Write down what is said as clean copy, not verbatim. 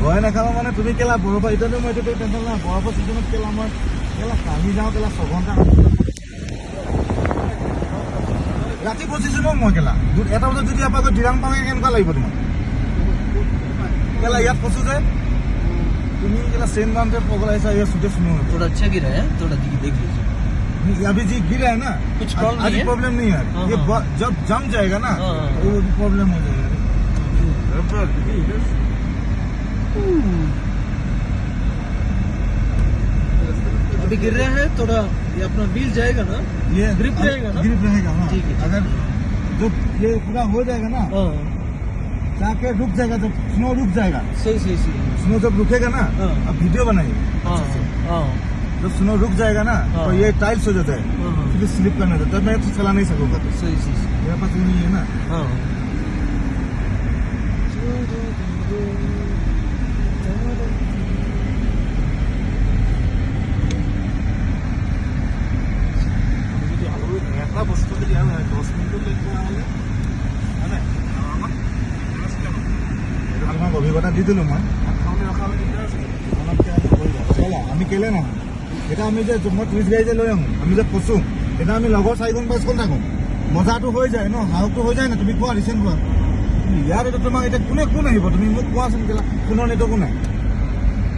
ভয় নাখাব মানে তুমি কেলা বৰফ এতিয়াতো মই এইটো টেনশ্যন নাই বৰফৰ চিজনত কেলা মই কেলা কালি যাওঁ কেলা 6 ঘণ্টা ৰাতি ফচিছো ন মই কেলা 1টা বজাত যদি ইয়াৰ পৰা দিৰাং পাওঁগে কেনেকুৱা লাগিব তোমাক केला याद फंसू जाए तुम्हें केला सेन बांधते पगला ऐसा ये सूटे सुनो थोड़ा अच्छा गिरा है थोड़ा देख लीजिए अभी जी गिरा है ना कुछ प्रॉब्लम नहीं है ये जब जम जाएगा ना वो प्रॉब्लम हो जाएगा अभी गिर रहा है थोड़ा ये अपना व्हील जाएगा ना ये ग्रिप रहेगा ना ग्रिप रहेगा हाँ ठीक है अगर जब ये पूरा हो जाएगा ना जाके रुक जाएगा जब स्नो रुक जाएगा सही स्नो जब रुकेगा ना अब वीडियो बनाइए जब स्नो रुक जाएगा ना तो ये टाइल्स हो जाता है फिर स्लिप करना जाता है मैं तो चला नहीं सकूंगा तो सही मेरे पास नहीं है ना বস্তু যদি 10 মিনিট আমাক অভিজ্ঞতা দি দিলোঁ মই আমি কেলে নহয় এতিয়া আমি যে মই টুৰিষ্ট গাড়ী যে লৈ আহোঁ আমি যে ফচোঁ এতিয়া আমি লগৰ 4খন 5খন থাকোঁ মজাটো হৈ যায় ন সাহসটো হৈ যায় না তুমি কোৱা ৰিচেণ্ট কোৱা ইয়াৰ এতিয়া তোমাক এতিয়া কোন আহিব তুমি মোক কোৱাচোন কেলা কোনৰ নেটৱৰ্কো নাই